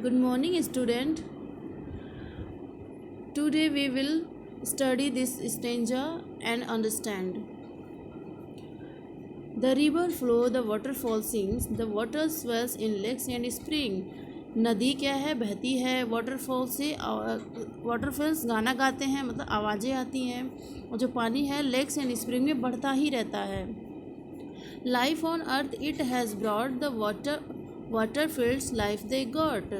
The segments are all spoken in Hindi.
Good morning, student. Today we will study this stanza and understand. The river flow, the waterfall sings, the water swells in lakes and spring. नदी क्या है, बहती है, वाटरफॉल से वाटरफॉल्स गाना गाते हैं, मतलब आवाज़ें आती हैं, और जो पानी है लेक्स एंड स्प्रिंग में बढ़ता ही रहता है. Life on earth it has brought the water fields life they got.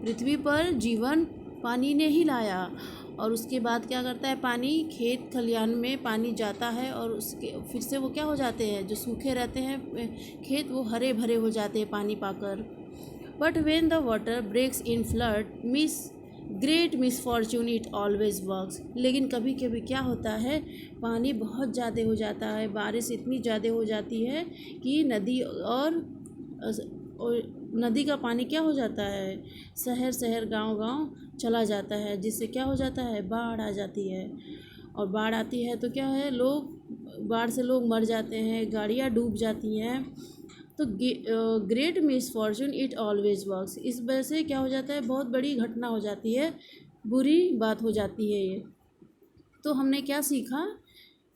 पृथ्वी पर जीवन पानी ने ही लाया. और उसके बाद क्या करता है, पानी खेत खलिहान में पानी जाता है और उसके फिर से वो क्या हो जाते हैं, जो सूखे रहते हैं खेत वो हरे भरे हो जाते हैं पानी पाकर. But when the water breaks in flood miss great misfortune it always works. लेकिन कभी कभी क्या होता है, पानी बहुत ज़्यादा हो जाता है, बारिश इतनी ज़्यादा हो जाती है कि और नदी का पानी क्या हो जाता है, शहर शहर गांव गांव चला जाता है, जिससे क्या हो जाता है, बाढ़ आ जाती है. और बाढ़ आती है तो क्या है, बाढ़ से लोग मर जाते हैं, गाड़ियाँ डूब जाती हैं. तो great misfortune it always works, इस वजह से क्या हो जाता है, बहुत बड़ी घटना हो जाती है, बुरी बात हो जाती है ये. तो हमने क्या सीखा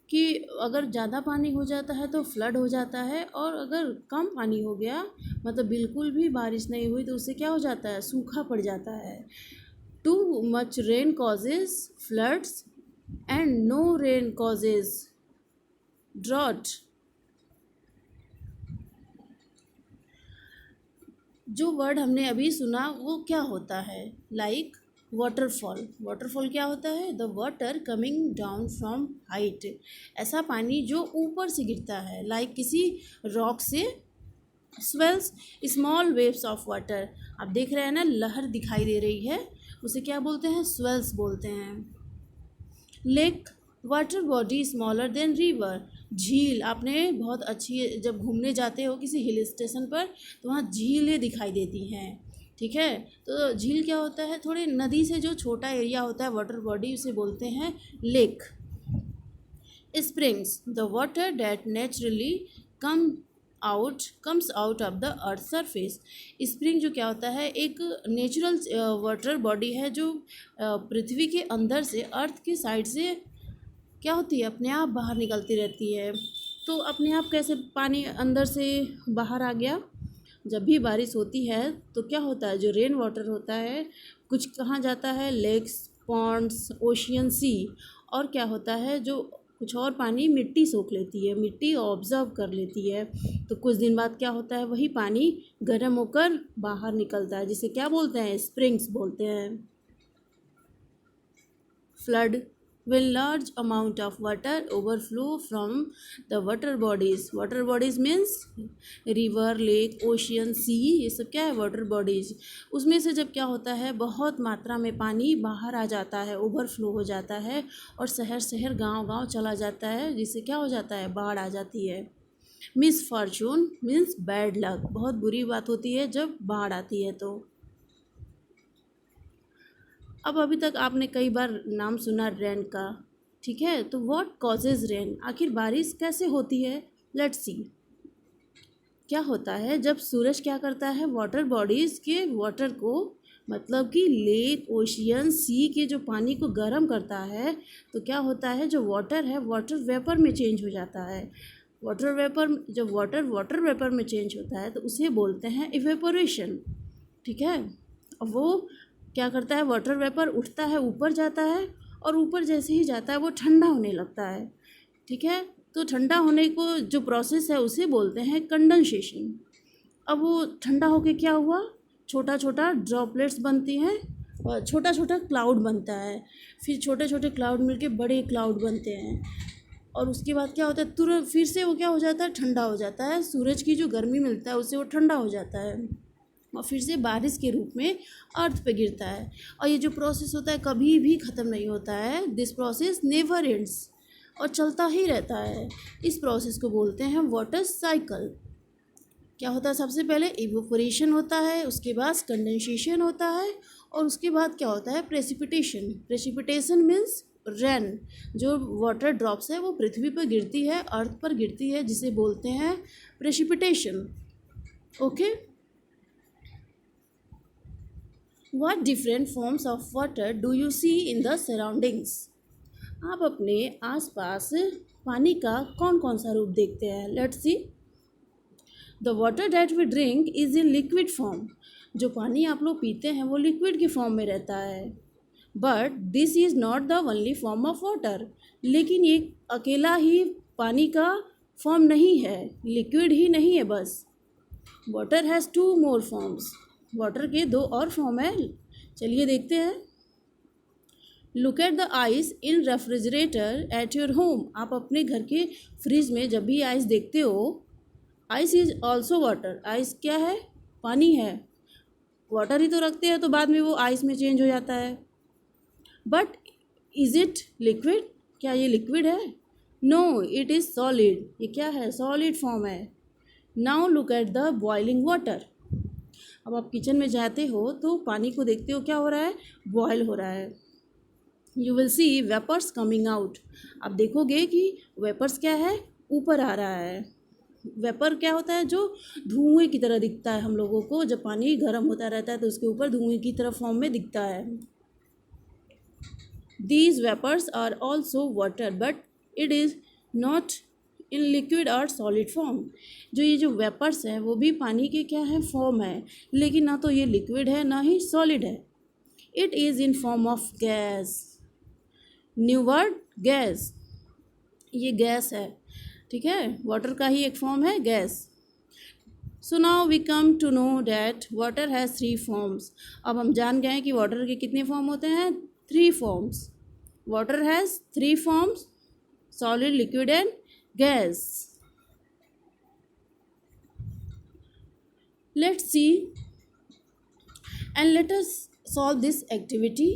कि अगर ज़्यादा पानी हो जाता है तो फ्लड हो जाता है, और अगर कम पानी हो गया, मतलब बिल्कुल भी बारिश नहीं हुई, तो उससे क्या हो जाता है, सूखा पड़ जाता है. Too much rain causes floods and no rain causes drought. जो वर्ड हमने अभी सुना वो क्या होता है, लाइक वाटरफॉल. वाटरफॉल क्या होता है, the water coming down from height. ऐसा पानी जो ऊपर से गिरता है, लाइक किसी रॉक से. Swells small waves of water, आप देख रहे हैं ना, लहर दिखाई दे रही है, उसे क्या बोलते हैं, स्वेल्स बोलते हैं. Lake water body smaller than river. झील, आपने बहुत अच्छी, जब घूमने जाते हो किसी हिल स्टेशन पर तो वहाँ झीलें दिखाई देती हैं, ठीक है. तो झील क्या होता है, थोड़े नदी से जो छोटा एरिया होता है वाटर बॉडी, उसे बोलते हैं lake. Springs the water that naturally comes out of the earth surface. Spring जो क्या होता है, एक नेचुरल वाटर बॉडी है जो पृथ्वी के अंदर से, अर्थ की साइड से क्या होती है, अपने आप बाहर निकलती रहती है. तो अपने आप कैसे पानी अंदर से बाहर आ गया, जब भी बारिश होती है तो क्या होता है, जो रेन वाटर होता है कुछ कहाँ जाता है, लेक्स, पॉन्ड्स, ओशियन, सी. और क्या होता है, जो कुछ और पानी मिट्टी सोख लेती है, मिट्टी ऑब्जर्व कर लेती है, तो कुछ दिन बाद क्या होता है, वही पानी गर्म होकर बाहर निकलता है, जिसे क्या बोलते हैं, स्प्रिंग्स बोलते हैं. Flood when large amount of water overflow from the water bodies means river, lake, ocean, sea, ये सब क्या है, वाटर बॉडीज़. उसमें से जब क्या होता है, बहुत मात्रा में पानी बाहर आ जाता है, ओवरफ्लो हो जाता है, और शहर शहर गांव गांव चला जाता है, जिससे क्या हो जाता है, बाढ़ आ जाती है. Miss Fortune means bad luck, बहुत बुरी बात होती है जब बाढ़ आती है. तो अब अभी तक आपने कई बार नाम सुना रेन का, ठीक है. तो व्हाट कॉजेज रेन, आखिर बारिश कैसे होती है, लेट्स सी. क्या होता है, जब सूरज क्या करता है, वाटर बॉडीज़ के वाटर को, मतलब कि लेक, ओशियन, सी के जो पानी को गर्म करता है, तो क्या होता है, जो वाटर है वाटर वेपर में चेंज हो जाता है. वाटर वेपर, जब वाटर वेपर में चेंज होता है तो उसे बोलते हैं इवेपोरेशन, ठीक है. अब वो क्या करता है, वाटर वेपर उठता है, ऊपर जाता है, और ऊपर जैसे ही जाता है वो ठंडा होने लगता है, ठीक है. तो ठंडा होने को जो प्रोसेस है उसे बोलते हैं कंडेंसेशन. अब वो ठंडा होके क्या हुआ, छोटा छोटा ड्रॉपलेट्स बनती हैं, और छोटा छोटा क्लाउड बनता है, फिर छोटे छोटे क्लाउड मिलके बड़े क्लाउड बनते हैं, और उसके बाद क्या होता है, तुरंत फिर से वो क्या हो जाता है, ठंडा हो जाता है, सूरज की जो गर्मी मिलता है उससे वो ठंडा हो जाता है, और फिर से बारिश के रूप में अर्थ पे गिरता है. और ये जो प्रोसेस होता है कभी भी ख़त्म नहीं होता है, दिस प्रोसेस नेवर एंड्स, और चलता ही रहता है. इस प्रोसेस को बोलते हैं वाटर साइकिल. क्या होता है, सबसे पहले इवेपोरेशन होता है, उसके बाद कंडेंसेशन होता है, और उसके बाद क्या होता है, प्रेसिपिटेशन. प्रेसिपिटेशन मीन्स रेन, जो वाटर ड्रॉप्स है वो पृथ्वी पर गिरती है, अर्थ पर गिरती है, जिसे बोलते हैं precipitation. Okay. What different forms of water do you see in the surroundings? आप अपने आसपास पानी का कौन कौन सा रूप देखते हैं? Let's see. The water that we drink is in liquid form. जो पानी आप लोग पीते हैं वो लिक्विड की फॉर्म में रहता है. But this is not the only form of water. लेकिन ये अकेला ही पानी का फॉर्म नहीं है, लिक्विड ही नहीं है बस. Water has two more forms. Water के दो और फॉर्म है. चलिए देखते हैं. Look at the ice in refrigerator at your home. आप अपने घर के फ्रिज में जब भी आइस देखते हो, ice is also water. Ice क्या है? पानी है. वाटर ही तो रखते हैं तो बाद में वो आइस में चेंज हो जाता है. But is it liquid? क्या ये लिक्विड है? No, it is solid. ये क्या है? सॉलिड फॉर्म है. Now look at the boiling water. अब आप किचन में जाते हो तो पानी को देखते हो, क्या हो रहा है? बॉयल हो रहा है. You will see vapours coming out. आप देखोगे कि वेपर्स क्या है? ऊपर आ रहा है. वेपर क्या होता है? जो धुएं की तरह दिखता है हम लोगों को. जब पानी गर्म होता रहता है तो उसके ऊपर धुएं की तरह फॉर्म में दिखता है. These vapours are also water but it is not in liquid और सॉलिड फॉर्म. जो वेपर्स हैं वो भी पानी के क्या है? फॉर्म है. लेकिन ना तो ये लिक्विड है ना ही सॉलिड है. It is in form of gas. New word, gas. ये गैस है. ठीक है, वाटर का ही एक फॉर्म है gas. So now we come to know that water has 3 forms. अब हम जान गए कि वाटर के कितने फॉर्म होते हैं? 3 forms. Water has 3 forms: solid, liquid and gas. Let's see and let us solve this activity.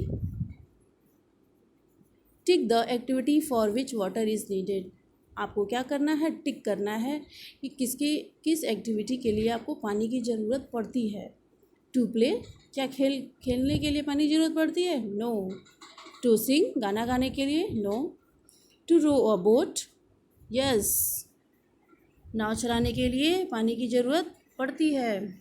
Tick the activity for which water is needed. आपको क्या करना है? टिक करना है कि किस एक्टिविटी के लिए आपको पानी की ज़रूरत पड़ती है. To play. क्या खेलने के लिए पानी की ज़रूरत पड़ती है? नो. To sing. गाना गाने के लिए? No. To row a boat. Yes. नाव चलाने के लिए पानी की ज़रूरत पड़ती है.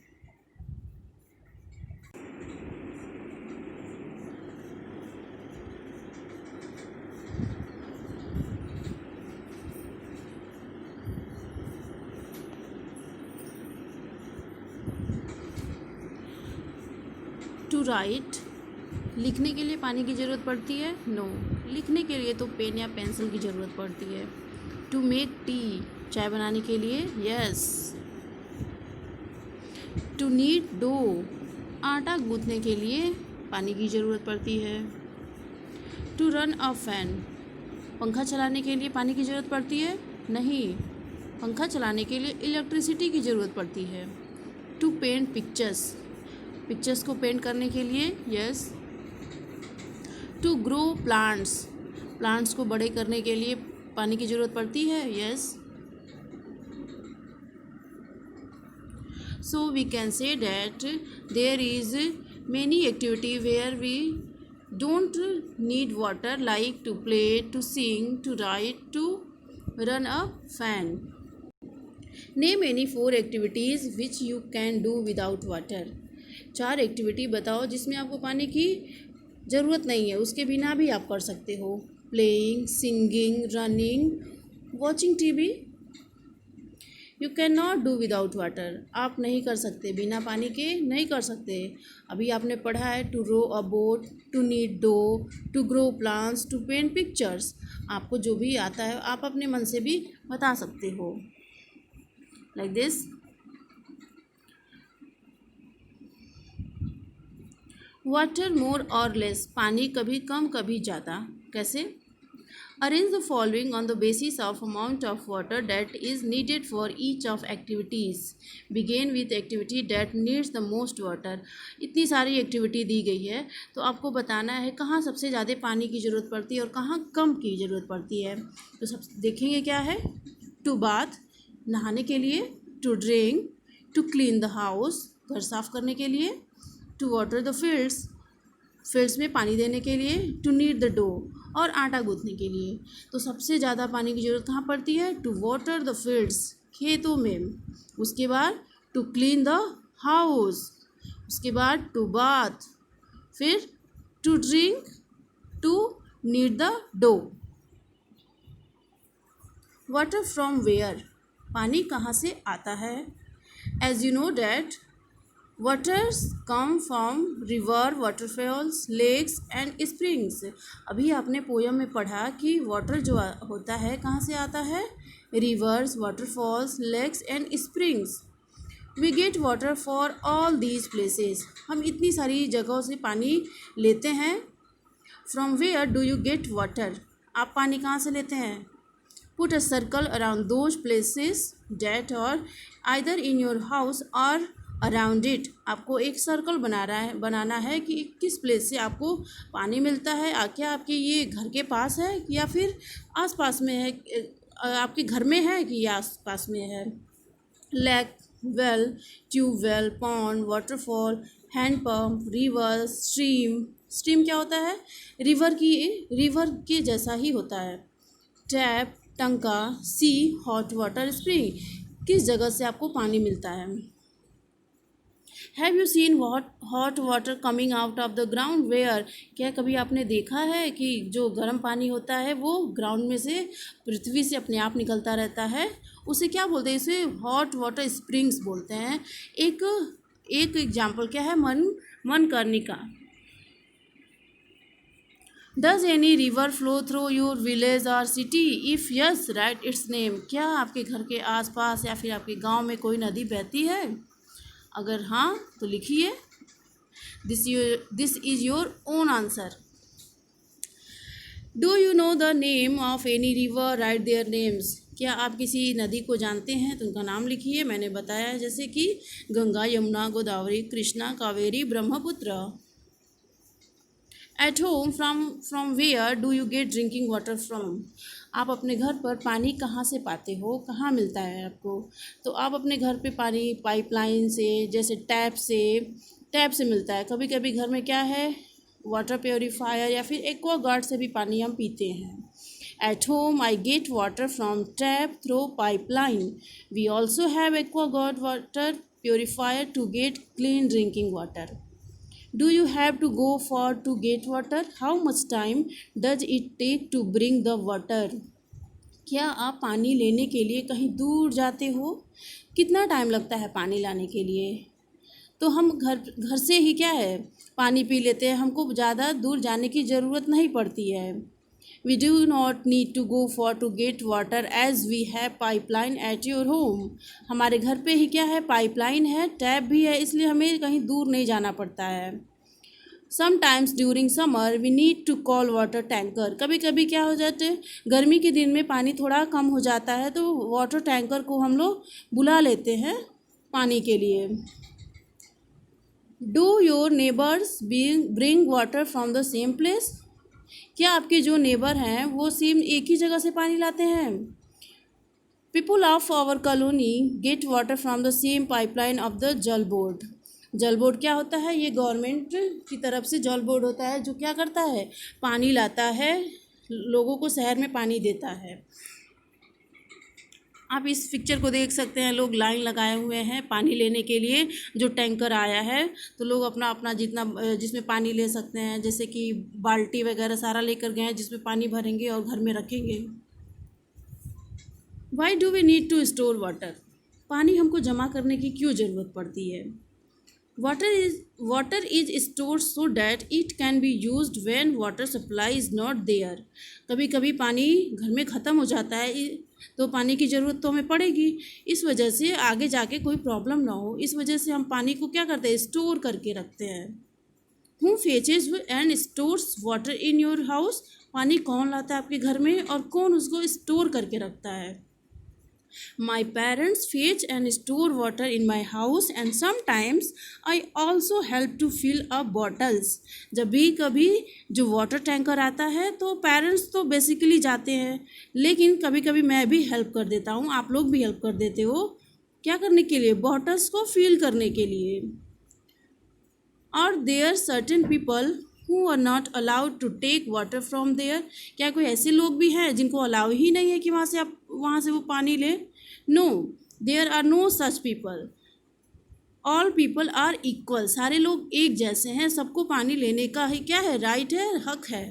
To write. लिखने के लिए पानी की ज़रूरत पड़ती है? नो. लिखने के लिए तो पेन या पेंसिल की ज़रूरत पड़ती है. To make tea. चाय बनाने के लिए? यस. To knead dough. आटा गूंथने के लिए पानी की ज़रूरत पड़ती है. To run a fan. पंखा चलाने के लिए पानी की ज़रूरत पड़ती है? नहीं. पंखा चलाने के लिए इलेक्ट्रिसिटी की ज़रूरत पड़ती है. To paint pictures. पिक्चर्स को पेंट करने के लिए? Yes. To grow plants. Plants को बड़े करने के लिए पानी की ज़रूरत पड़ती है? Yes. So we can say that there is many activity where we don't need water, like to play, to sing, to write, to run a fan. Name any 4 activities which you can do without water. 4 activity बताओ जिसमें आपको पानी की ज़रूरत नहीं है, उसके बिना भी आप कर सकते हो. Playing, singing, running, watching TV. You can not do without water. आप नहीं कर सकते, बिना पानी के नहीं कर सकते. अभी आपने पढ़ा है to row a boat, to knead dough, to grow plants, to paint pictures. आपको जो भी आता है आप अपने मन से भी बता सकते हो. Like this. वाटर मोर और लेस. पानी कभी कम कभी ज़्यादा. कैसे? Arrange the following on the basis of amount of water that is needed for each of activities. Begin with activity that needs the most water. इतनी सारी एक्टिविटी दी गई है तो आपको बताना है कहाँ सबसे ज़्यादा पानी की ज़रूरत पड़ती है और कहाँ कम की ज़रूरत पड़ती है. तो सब देखेंगे क्या है. To bath. नहाने के लिए. To drink. To clean the house. घर साफ़ करने के लिए. To water the fields. Fields में पानी देने के लिए. To knead the dough. और आटा गूंथने के लिए. तो सबसे ज़्यादा पानी की ज़रूरत कहाँ पड़ती है? To water the fields. खेतों में. उसके बाद टू क्लीन द हाउस. उसके बाद टू बाथ. फिर to drink, to knead the dough. Water from where, पानी कहाँ से आता है? As you know that waters come from river, waterfalls, lakes and springs. अभी आपने पोयम में पढ़ा कि वाटर जो होता है कहाँ से आता है? Rivers, waterfalls, lakes and springs. We get water for all these places, हम इतनी सारी जगहों से पानी लेते हैं। From where do you get water, आप पानी कहाँ से लेते हैं? Put a circle around those places that are either in your house or around it. आपको एक सर्कल बनाना है कि किस प्लेस से आपको पानी मिलता है। क्या आपके ये घर के पास है या फिर आस पास में है, आपके घर में है कि आस पास में है। Lake, well, tube well, pond, waterfall, hand pump, river, stream. Stream क्या होता है? रिवर के जैसा ही होता है। टैप, टंका, सी, हॉट वाटर स्प्रिंग, किस जगह से आपको पानी मिलता है। Have you seen hot water coming out of the ground where, क्या कभी आपने देखा है कि जो गर्म पानी होता है वो ग्राउंड में से, पृथ्वी से अपने आप निकलता रहता है? उसे क्या बोलते हैं? इसे हॉट वाटर स्प्रिंग्स बोलते हैं। एक एग्जाम्पल क्या है? Manikarnika. Does any river flow through your village और city? If yes write its name, क्या आपके घर के आसपास या फिर आपके गांव में कोई नदी बहती है? अगर हाँ तो लिखिए। This is your own answer. Do you know the name of any river? Right their names, क्या आप किसी नदी को जानते हैं तो उनका नाम लिखिए। मैंने बताया जैसे कि Ganga, Yamuna, Godavari, Krishna, Kaveri, Brahmaputra. At home, from where do you get drinking water from? आप अपने घर पर पानी कहाँ से पाते हो, कहाँ मिलता है आपको? तो आप अपने घर पे पानी पाइपलाइन से, जैसे टैप से मिलता है। कभी कभी घर में क्या है, वाटर प्योरीफायर या फिर एक्वागार्ड से भी पानी हम पीते हैं। At home I get water from tap through pipeline. We also have Aquaguard water purifier to get clean drinking water. Do you have to go far to get water? How much time does it take to bring the water? क्या आप पानी लेने के लिए कहीं दूर जाते हो? कितना टाइम लगता है पानी लाने के लिए? तो हम घर से ही क्या है पानी पी लेते हैं, हमको ज़्यादा दूर जाने की ज़रूरत नहीं पड़ती है। We do not need to go far to get water as we have pipeline at your home. हमारे घर पे ही क्या है, पाइपलाइन है, टैप भी है, इसलिए हमें कहीं दूर नहीं जाना पड़ता है। Sometimes during summer we need to call water tanker. कभी कभी क्या हो जाते हैं, गर्मी के दिन में पानी थोड़ा कम हो जाता है तो वाटर टैंकर को हम लोग बुला लेते हैं पानी के लिए। Do your neighbors bring water from the same place? क्या आपके जो नेबर हैं वो सेम एक ही जगह से पानी लाते हैं? People of our colony get water from the same pipeline of the जल बोर्ड। जल बोर्ड क्या होता है? ये गवर्नमेंट की तरफ से जल बोर्ड होता है जो क्या करता है, पानी लाता है, लोगों को शहर में पानी देता है। आप इस पिक्चर को देख सकते हैं, लोग लाइन लगाए हुए हैं पानी लेने के लिए। जो टैंकर आया है तो लोग अपना अपना जितना जिसमें पानी ले सकते हैं, जैसे कि बाल्टी वगैरह सारा लेकर गए हैं जिसमें पानी भरेंगे और घर में रखेंगे। Why do we need to store water? पानी हमको जमा करने की क्यों ज़रूरत पड़ती है? Water is stored so that it can be used when water supply is not there. कभी कभी पानी घर में ख़त्म हो जाता है तो पानी की ज़रूरत तो हमें पड़ेगी, इस वजह से आगे जाके कोई प्रॉब्लम ना हो, इस वजह से हम पानी को क्या करते हैं, स्टोर करके रखते हैं। Who fetches and stores water in your house? पानी कौन लाता है आपके घर में और कौन उसको स्टोर करके रखता है? My parents fetch and store water in my house and sometimes I also help to fill up bottles. जब भी कभी जो वाटर टैंकर आता है तो पेरेंट्स तो बेसिकली जाते हैं, लेकिन कभी कभी मैं भी हेल्प कर देता हूँ, आप लोग भी हेल्प कर देते हो। क्या करने के लिए? बॉटल्स को फिल करने के लिए। Are there certain people who are not allowed to take water from there? क्या कोई ऐसे लोग भी हैं जिनको अलाउ ही नहीं है कि वहाँ से वो पानी ले? No, there are no such people. All people are equal, सारे लोग एक जैसे हैं, सबको पानी लेने का ही क्या है, राइट है, हक है।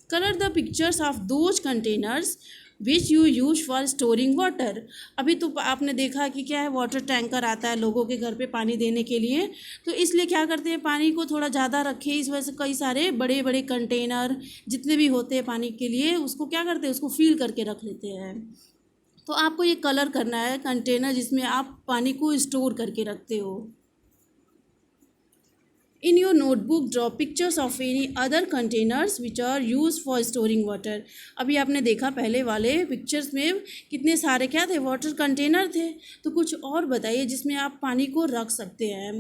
Colour the pictures of those containers which you use for storing water. अभी तो आपने देखा कि क्या है, वाटर टैंकर आता है लोगों के घर पे पानी देने के लिए, तो इसलिए क्या करते हैं, पानी को थोड़ा ज़्यादा रखें, इस वजह से कई सारे बड़े बड़े कंटेनर जितने भी होते हैं पानी के लिए, उसको क्या करते हैं, उसको फिल करके रख लेते हैं। तो आपको ये कलर करना है कंटेनर जिसमें आप पानी को स्टोर करके रखते हो। In your notebook draw pictures of any other containers which are use for storing water. अभी आपने देखा पहले वाले पिक्चर्स में कितने सारे क्या थे, वाटर कंटेनर थे, तो कुछ और बताइए जिसमें आप पानी को रख सकते हैं।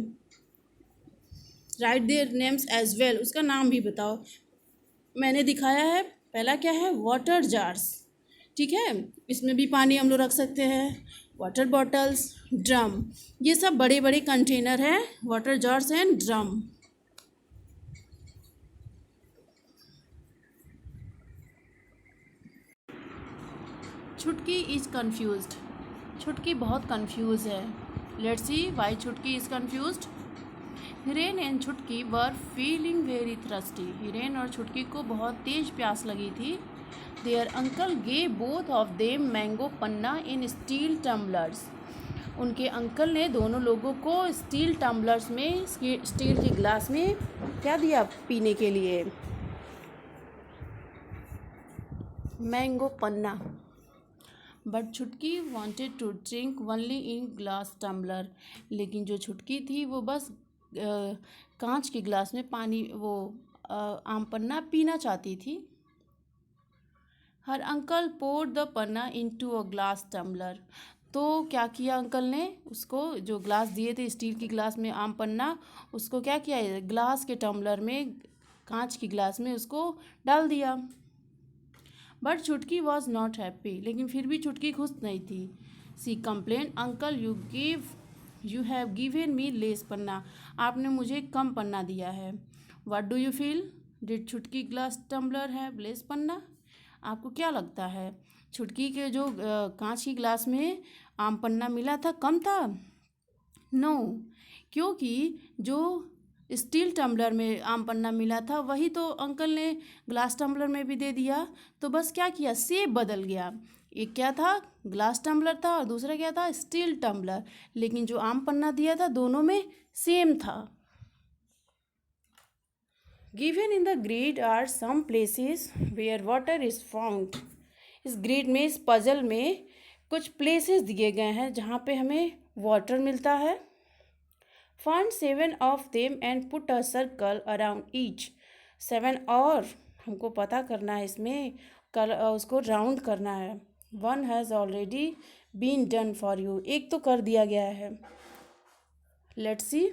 Write their names as well, उसका नाम भी बताओ। मैंने दिखाया है, पहला क्या है, वाटर जार्स, ठीक है, इसमें भी पानी हम लोग रख सकते हैं। वाटर बॉटल्स, ड्रम, ये सब बड़े बड़े कंटेनर हैं, water jars and drum. Chhutki is confused, Chhutki बहुत कन्फ्यूज है। Let's see why Chhutki is confused. Hiren and Chhutki were feeling very thirsty, Hiren और छुटकी को बहुत तेज प्यास लगी थी। Their uncle gave both of them mango panna in steel tumblers, उनके अंकल ने दोनों लोगों को स्टील टम्बलर्स में, स्टील के गिलास में क्या दिया पीने के लिए, mango panna. But Chhutki wanted to drink only in glass tumbler, लेकिन जो छुटकी थी वो बस कांच के गिलास में पानी, वो आम पन्ना पीना चाहती थी। Her uncle poured the panna into a glass tumbler, तो क्या किया अंकल ने, उसको जो ग्लास दिए थे स्टील की ग्लास में आम पन्ना, उसको क्या किया, ग्लास के टम्बलर में, कांच की ग्लास में उसको डाल दिया। बट छुटकी वॉज नॉट हैप्पी, लेकिन फिर भी छुटकी खुश नहीं थी। She complain uncle you have given me less panna, आपने मुझे कम पन्ना दिया है। What do you feel, did Chutki glass tumbler have less panna, आपको क्या लगता है, छुटकी के जो कांच की ग्लास में आम पन्ना मिला था कम था। नो, क्योंकि जो स्टील टम्बलर में आम पन्ना मिला था वही तो अंकल ने ग्लास टम्बलर में भी दे दिया, तो बस क्या किया, शेप बदल गया, एक क्या था, ग्लास टम्बलर था और दूसरा क्या था, स्टील टम्बलर, लेकिन जो आम पन्ना दिया था दोनों में सेम था। Given in the grid are some places where water is found, इस ग्रिड में, इस पजल में कुछ प्लेसेस दिए गए हैं जहाँ पे हमें वाटर मिलता है। Find 7 of them and put a circle around each, 7 और हमको पता करना है इसमें, उसको राउंड करना है। 1 has already been done for you, एक तो कर दिया गया है। Let's see,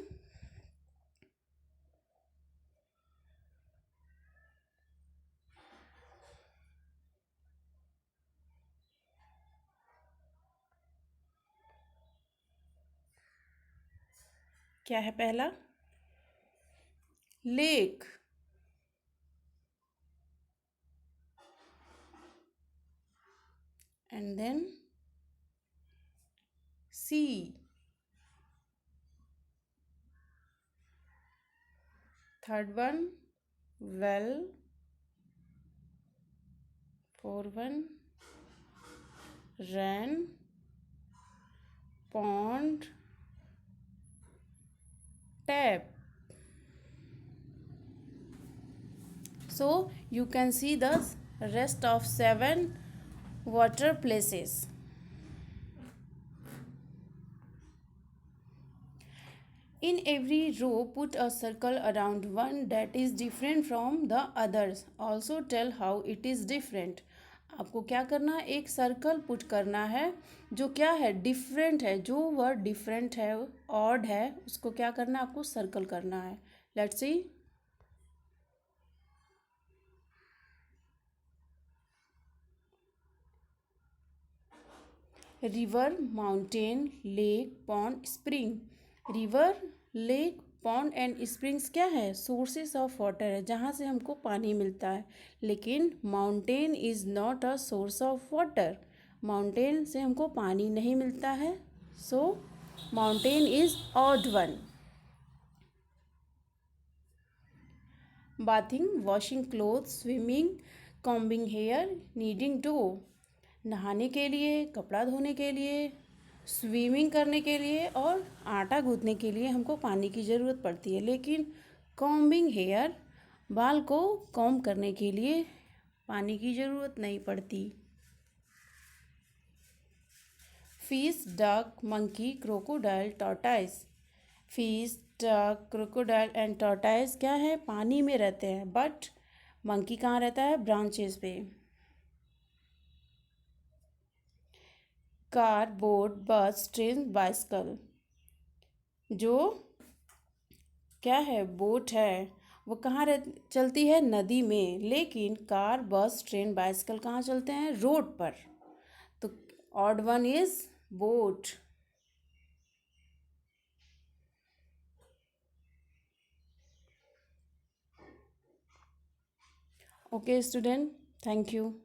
क्या है पहला, lake, and then sea, third one well, fourth one rain, pond, tap. So you can see the rest of 7 water places. In every row put a circle around one that is different from the others, also tell how it is different, आपको क्या करना है, एक सर्कल पुट करना है जो क्या है, डिफरेंट है, जो वर्ड डिफरेंट है, ऑड है, उसको क्या करना है, आपको सर्कल करना है। Let's C, river, mountain, lake, pond, spring. River, lake, pond and springs क्या है, सोर्सेस ऑफ वाटर है, जहाँ से हमको पानी मिलता है। लेकिन mountain is not a source of water, mountain से हमको पानी नहीं मिलता है। So mountain is odd one. Bathing, washing cloth, swimming, combing hair, kneading dough. नहाने के लिए, कपड़ा धोने के लिए, स्विमिंग करने के लिए और आटा गूंथने के लिए हमको पानी की ज़रूरत पड़ती है. लेकिन कॉम्बिंग हेयर, बाल को कॉम्ब करने के लिए पानी की ज़रूरत नहीं पड़ती. Fish, duck, monkey, crocodile, tortoise. Fish, duck, crocodile and tortoise क्या है? पानी में रहते हैं. बट मंकी कहाँ रहता है? ब्रांचेस पे. कार, बोट, बस, ट्रेन, बाइसिकल. जो क्या है? बोट है, वो कहाँ चलती है? नदी में. लेकिन कार, बस, ट्रेन, बाइसिकल कहाँ चलते हैं? रोड पर. तो odd one is boat. Okay student, thank you.